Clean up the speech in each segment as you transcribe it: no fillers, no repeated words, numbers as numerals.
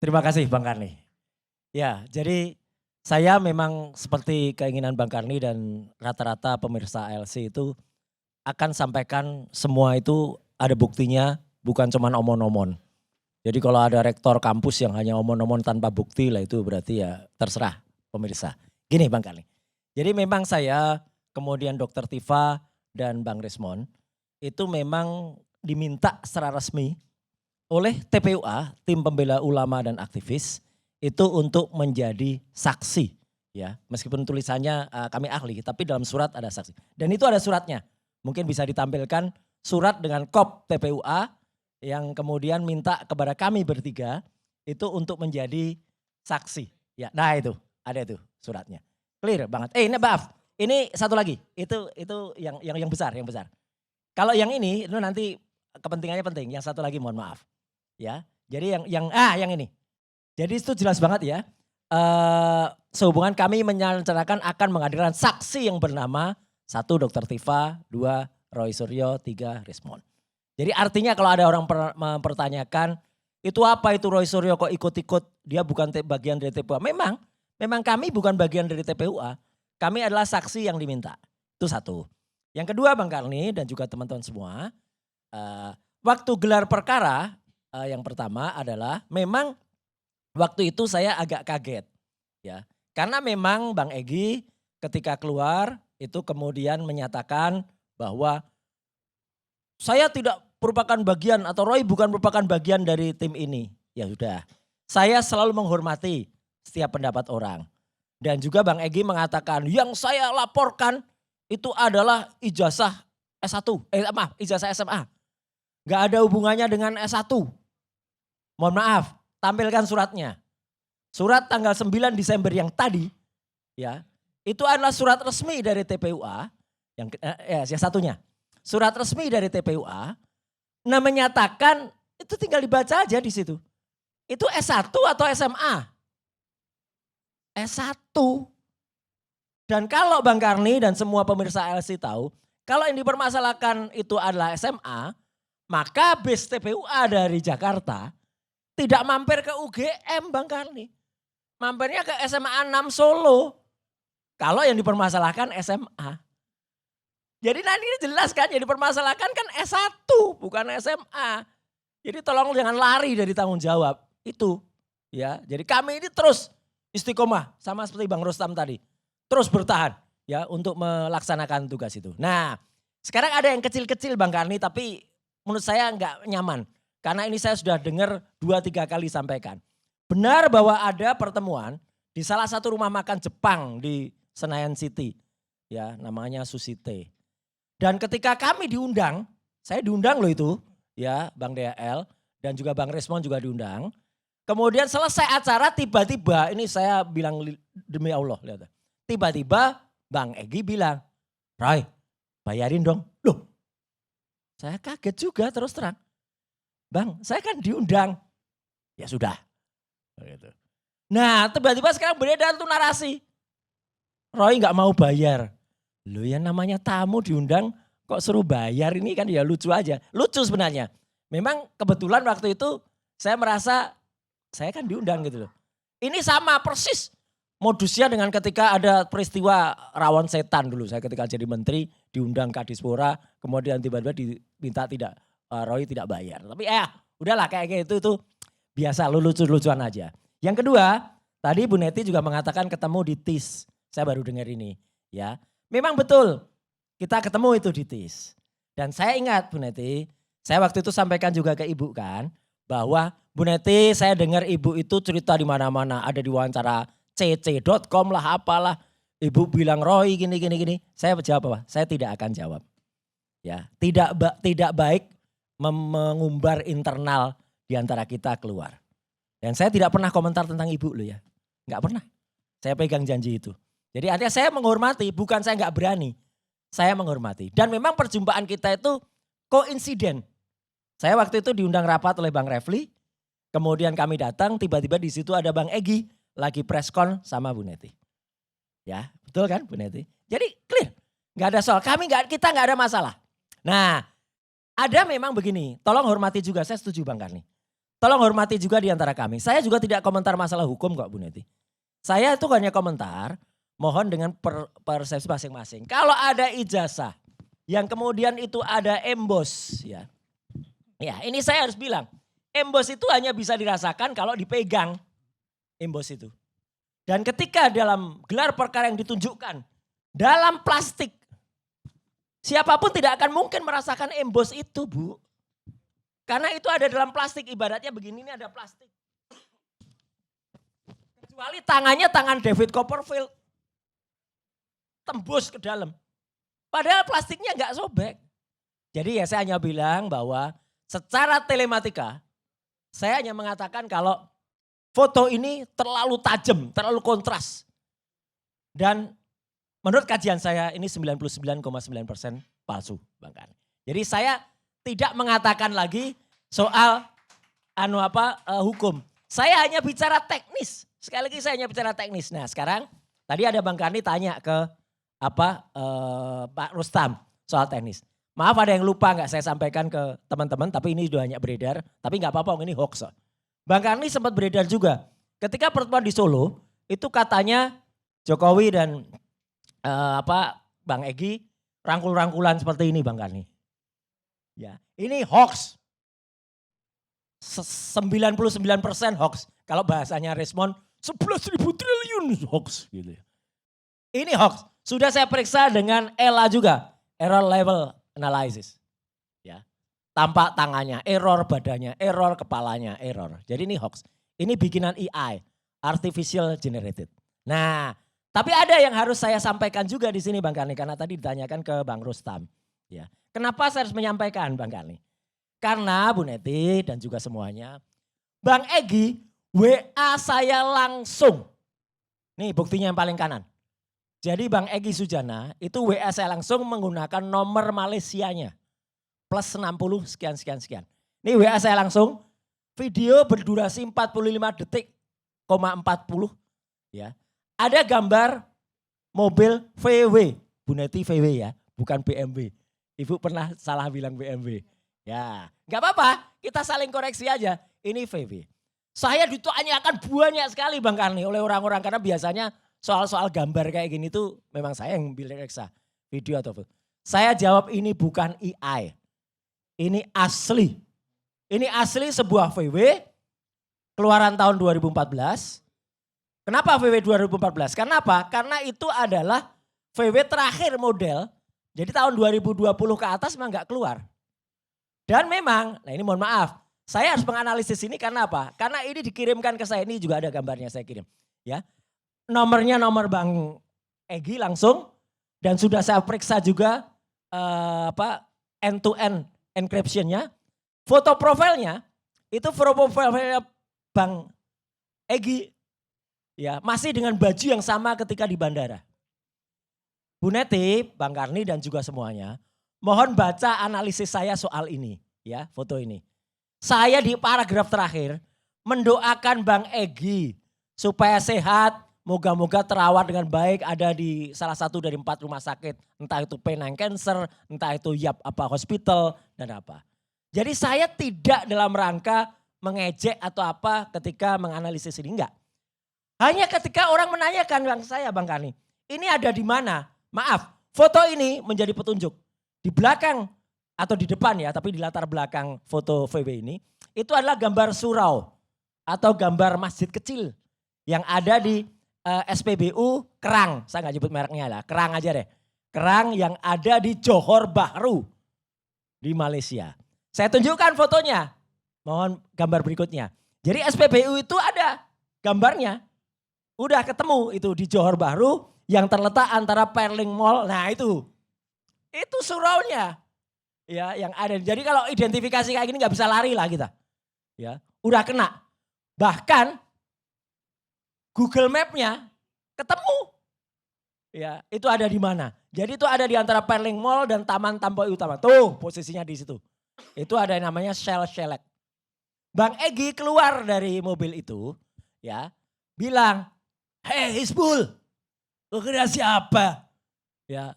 Terima kasih Bang Karni. Ya, jadi saya memang seperti keinginan Bang Karni dan rata-rata pemirsa ALC itu akan sampaikan semua itu ada buktinya, bukan cuman omon-omon. Jadi kalau ada rektor kampus yang hanya omon-omon tanpa bukti lah itu berarti ya terserah pemirsa. Gini Bang Karni, jadi memang saya kemudian Dokter Tifa dan Bang Resmond itu memang diminta secara resmi oleh TPUA, Tim Pembela Ulama dan Aktivis, itu untuk menjadi saksi. Ya, meskipun tulisannya kami ahli, tapi dalam surat ada saksi. Dan itu ada suratnya. Mungkin bisa ditampilkan surat dengan kop TPUA yang kemudian minta kepada kami bertiga itu untuk menjadi saksi. Ya, nah itu ada itu suratnya. Clear banget. Ini maaf, ini satu lagi. Itu yang besar, yang besar. Kalau yang ini itu nanti kepentingannya penting. Yang satu lagi mohon maaf. Ya, jadi yang ini. Jadi itu jelas banget ya. Sehubungan kami merencanakan akan menghadirkan saksi yang bernama 1 Dokter Tifa, 2 Roy Suryo, 3 Resmond. Jadi artinya kalau ada orang mempertanyakan itu apa itu Roy Suryo kok ikut-ikut, dia bukan bagian dari TPUA. Memang kami bukan bagian dari TPUA. Kami adalah saksi yang diminta. Itu satu. Yang kedua Bang Karni dan juga teman-teman semua, waktu gelar perkara yang pertama adalah memang waktu itu saya agak kaget ya. Karena memang Bang Egy ketika keluar itu kemudian menyatakan bahwa saya tidak merupakan bagian atau Roy bukan merupakan bagian dari tim ini. Ya sudah, saya selalu menghormati setiap pendapat orang. Dan juga Bang Egy mengatakan yang saya laporkan itu adalah ijazah S1, ijazah SMA. Gak ada hubungannya dengan S1. Mohon maaf, tampilkan suratnya. Surat tanggal 9 Desember yang tadi, ya, itu adalah surat resmi dari TPUA, yang satunya. Surat resmi dari TPUA, menyatakan itu tinggal dibaca aja di situ. Itu S1 atau SMA? S1. Dan kalau Bang Karni dan semua pemirsa LC tahu, kalau yang dipermasalahkan itu adalah SMA, maka bis TPUA dari Jakarta tidak mampir ke UGM Bang Karni. Mampirnya ke SMA 6 Solo. Kalau yang dipermasalahkan SMA. Jadi nanti ini jelas kan, yang dipermasalahkan kan S1 bukan SMA. Jadi tolong jangan lari dari tanggung jawab itu. Ya, jadi kami ini terus istiqomah sama seperti Bang Rustam tadi. Terus bertahan ya untuk melaksanakan tugas itu. Nah, sekarang ada yang kecil-kecil Bang Karni tapi menurut saya enggak nyaman. Karena ini saya sudah dengar 2-3 kali sampaikan. Benar bahwa ada pertemuan di salah satu rumah makan Jepang di Senayan City. Ya, namanya Sushite. Dan ketika kami diundang, saya diundang loh itu, ya Bang DL dan juga Bang Resmond juga diundang. Kemudian selesai acara tiba-tiba, ini saya bilang demi Allah, lihat. Tiba-tiba Bang Egy bilang, "Roy, bayarin dong." Loh, saya kaget juga terus terang. Bang, saya kan diundang. Ya sudah. Nah, tiba-tiba sekarang beredar tuh narasi. Roy gak mau bayar. Loh ya namanya tamu diundang kok suruh bayar, ini kan ya lucu aja. Lucu sebenarnya. Memang kebetulan waktu itu saya merasa saya kan diundang gitu loh. Ini sama persis modusnya dengan ketika ada peristiwa rawon setan dulu. Saya ketika jadi menteri diundang Kadispora, kemudian tiba-tiba diminta Roy tidak bayar. Tapi udahlah kayak gitu itu biasa lucu-lucuan aja. Yang kedua, tadi Bu Neti juga mengatakan ketemu di TIS. Saya baru dengar ini ya. Memang betul kita ketemu itu di TIS. Dan saya ingat Bu Neti, saya waktu itu sampaikan juga ke Ibu kan. Bahwa Bu Neti saya dengar Ibu itu cerita di mana-mana. Ada di wawancara cc.com lah apalah. Ibu bilang Roy gini. Saya jawab apa? Saya tidak akan jawab. Ya, tidak baik mengumbar internal di antara kita keluar. Dan saya tidak pernah komentar tentang Ibu loh ya. Enggak pernah. Saya pegang janji itu. Jadi artinya saya menghormati, bukan saya enggak berani. Saya menghormati. Dan memang perjumpaan kita itu koinsiden. Saya waktu itu diundang rapat oleh Bang Refli. Kemudian kami datang, tiba-tiba di situ ada Bang Egy lagi preskon sama Bu Neti. Ya, betul kan Bu Neti? Jadi clear. Enggak ada soal, kita enggak ada masalah. Nah, ada memang begini, tolong hormati juga, saya setuju Bang Karni. Tolong hormati juga di antara kami. Saya juga tidak komentar masalah hukum kok Bu Neti. Saya itu hanya komentar, mohon dengan persepsi masing-masing. Kalau ada ijazah yang kemudian itu ada embos ya. Ya ini saya harus bilang, embos itu hanya bisa dirasakan kalau dipegang embos itu. Dan ketika dalam gelar perkara yang ditunjukkan dalam plastik, siapapun tidak akan mungkin merasakan embos itu Bu. Karena itu ada dalam plastik, ibaratnya begini, ini ada plastik. Kecuali tangannya tangan David Copperfield. Tembus ke dalam. Padahal plastiknya enggak sobek. Jadi ya saya hanya bilang bahwa secara telematika, saya hanya mengatakan kalau foto ini terlalu tajam, terlalu kontras. Dan menurut kajian saya ini 99,9% palsu Bang Karni. Jadi saya tidak mengatakan lagi soal hukum. Saya hanya bicara teknis. Sekali lagi saya hanya bicara teknis. Nah sekarang tadi ada Bang Karni tanya ke Pak Rustam soal teknis. Maaf ada yang lupa nggak saya sampaikan ke teman-teman, tapi ini sudah banyak beredar. Tapi nggak apa-apa, ini hoax. Bang Karni sempat beredar juga. Ketika pertemuan di Solo, itu katanya Jokowi dan Bang Egy rangkul-rangkulan seperti ini Bang Karni. Ya, ini hoax. 99% hoax. Kalau bahasanya Resmond 11.000 triliun hoax gitu ya. Ini hoax. Sudah saya periksa dengan ELA juga, error level analysis. Ya. Tampak tangannya, error badannya, error kepalanya, error. Jadi ini hoax. Ini bikinan AI, artificial generated. Nah, tapi ada yang harus saya sampaikan juga di sini Bang Karni karena tadi ditanyakan ke Bang Rustam, ya. Kenapa saya harus menyampaikan Bang Karni? Karena Bu Neti dan juga semuanya, Bang Egy WA saya langsung. Nih buktinya yang paling kanan. Jadi Bang Egy Sujana itu WA saya langsung menggunakan nomor Malaysianya. Plus 60 sekian. Ini WA saya langsung, video berdurasi 45 detik, 40 ya. Ada gambar mobil VW, Bu Neti VW ya, bukan BMW. Ibu pernah salah bilang BMW. Ya, nggak apa-apa, kita saling koreksi aja. Ini VW. Saya ditanyakan banyak sekali Bang Karni oleh orang-orang karena biasanya soal-soal gambar kayak gini tuh memang saya yang bilang reksa video atau foto. Saya jawab ini bukan AI. Ini asli. Ini asli sebuah VW keluaran tahun 2014. Kenapa VW 2014? Karena apa? Karena itu adalah VW terakhir model. Jadi tahun 2020 ke atas memang gak keluar. Dan memang, nah ini mohon maaf, saya harus menganalisis ini karena apa? Karena ini dikirimkan ke saya, ini juga ada gambarnya saya kirim. Ya, nomornya nomor Bang Egy langsung dan sudah saya periksa juga end-to-end encryptionnya. Foto profilnya, itu foto profilnya Bang Egy ya masih dengan baju yang sama ketika di bandara. Bu Neti, Bang Karni dan juga semuanya, mohon baca analisis saya soal ini ya, foto ini. Saya di paragraf terakhir mendoakan Bang Egy supaya sehat, moga-moga terawat dengan baik, ada di salah satu dari 4 rumah sakit, entah itu Penang Cancer, entah itu Yap Hospital dan apa. Jadi saya tidak dalam rangka mengejek atau apa ketika menganalisis ini, enggak. Hanya ketika orang menanyakan saya Bang Karni, ini ada di mana? Maaf, foto ini menjadi petunjuk. Di belakang atau di depan ya, tapi di latar belakang foto VW ini, itu adalah gambar surau atau gambar masjid kecil yang ada di SPBU Kerang. Saya nggak nyebut mereknya lah, Kerang aja deh. Kerang yang ada di Johor Bahru di Malaysia. Saya tunjukkan fotonya, mohon gambar berikutnya. Jadi SPBU itu ada gambarnya, udah ketemu itu di Johor Bahru yang terletak antara Perling Mall, nah itu suraunya. Ya, yang ada. Jadi kalau identifikasi kayak gini nggak bisa lari lah kita. Ya, udah kena. Bahkan Google Map-nya ketemu. Ya, itu ada di mana? Jadi itu ada di antara Perling Mall dan Taman Tampoy Utama. Tuh, posisinya di situ. Itu ada yang namanya Shell Shellac. Bang Egy keluar dari mobil itu, ya, bilang, "Hei Hizbul, lu kira siapa?" Ya,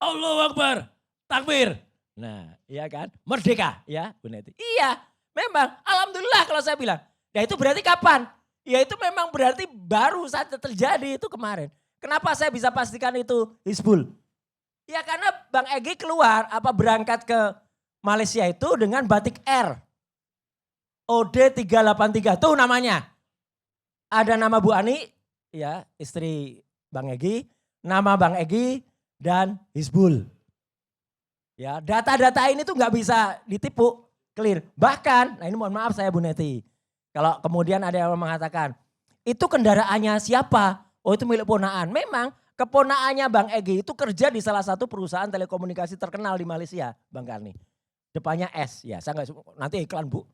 Allahu Akbar, takbir. Nah, iya kan? Merdeka ya Bu Neti. Iya, Memang, alhamdulillah kalau saya bilang. Ya itu berarti kapan? Ya itu memang berarti baru saja terjadi itu kemarin. Kenapa saya bisa pastikan itu Hizbul? Ya karena Bang Egy keluar berangkat ke Malaysia itu dengan batik R. OD 383 tuh namanya. Ada nama Bu Ani, ya istri Bang Egy, nama Bang Egy dan Hizbul. Ya data-data ini tuh nggak bisa ditipu, clear. Bahkan, nah ini mohon maaf saya Bu Neti. Kalau kemudian ada yang mengatakan, itu kendaraannya siapa? Oh itu milik ponaan. Memang keponaannya Bang Egy itu kerja di salah satu perusahaan telekomunikasi terkenal di Malaysia, Bang Karni. Depannya S, ya saya nggak nanti iklan Bu,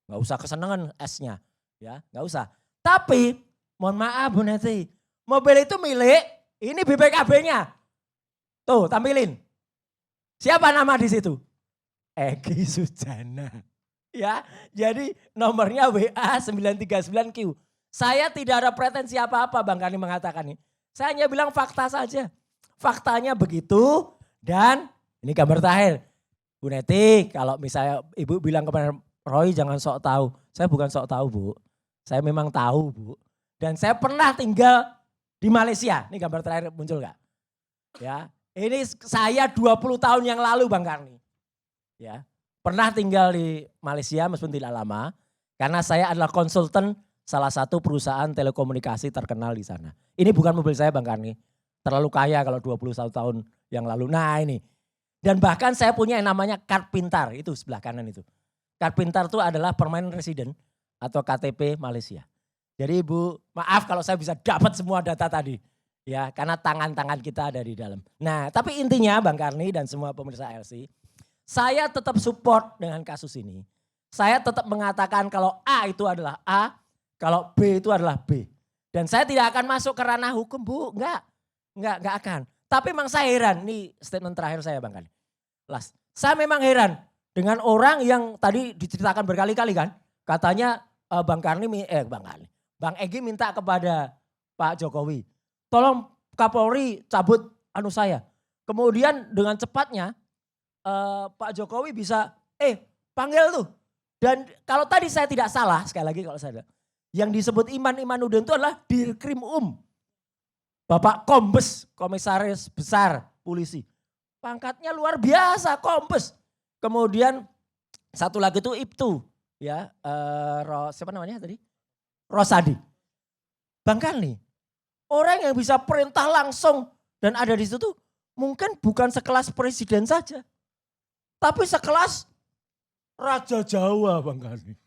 nggak usah kesenangan S-nya, ya nggak usah. Tapi mohon maaf Bu Neti, mobil itu milik ini BPKB-nya. Tuh tampilin, siapa nama di situ? Egy Sujana. Ya, jadi nomornya WA 939Q. Saya tidak ada pretensi apa-apa Bang Karni mengatakan ini. Saya hanya bilang fakta saja. Faktanya begitu dan ini gambar terakhir. Bu Neti, kalau misalnya Ibu bilang kepada Roy jangan sok tahu. Saya bukan sok tahu Bu. Saya memang tahu Bu. Dan saya pernah tinggal di Malaysia. Ini gambar terakhir muncul gak? Ya, ini saya 20 tahun yang lalu Bang Karni. Ya. Pernah tinggal di Malaysia meskipun tidak lama, karena saya adalah konsultan salah satu perusahaan telekomunikasi terkenal di sana. Ini bukan mobil saya Bang Karni, terlalu kaya kalau 21 tahun yang lalu. Nah ini, dan bahkan saya punya yang namanya Kad Pintar, itu sebelah kanan itu. Kad Pintar itu adalah permanent resident atau KTP Malaysia. Jadi Ibu, maaf kalau saya bisa dapat semua data tadi. Ya, karena tangan-tangan kita ada di dalam. Nah tapi intinya Bang Karni dan semua pemirsa LC, saya tetap support dengan kasus ini. Saya tetap mengatakan kalau A itu adalah A, kalau B itu adalah B. Dan saya tidak akan masuk ke ranah hukum Bu, enggak akan. Tapi memang saya heran, ini statement terakhir saya Bang Karni. Saya memang heran dengan orang yang tadi diceritakan berkali-kali kan. Katanya Bang Egy minta kepada Pak Jokowi, tolong Kapolri cabut saya. Kemudian dengan cepatnya Pak Jokowi bisa panggil tuh. Dan kalau tadi saya tidak salah, sekali lagi kalau saya yang disebut Iman-Imanuddin itu adalah Dirkrim Bapak Kombes, Komisaris Besar Polisi. Pangkatnya luar biasa, Kombes. Kemudian satu lagi itu Ibtu, ya siapa namanya tadi? Rosadi. Bang Karni, orang yang bisa perintah langsung dan ada di situ mungkin bukan sekelas presiden saja. Tapi sekelas Raja Jawa Bang Karni.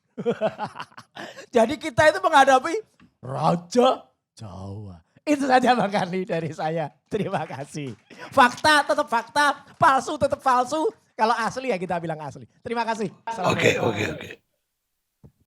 Jadi kita itu menghadapi Raja Jawa. Itu saja Bang Karni dari saya. Terima kasih. Fakta tetap fakta, palsu tetap palsu. Kalau asli ya kita bilang asli. Terima kasih. Oke.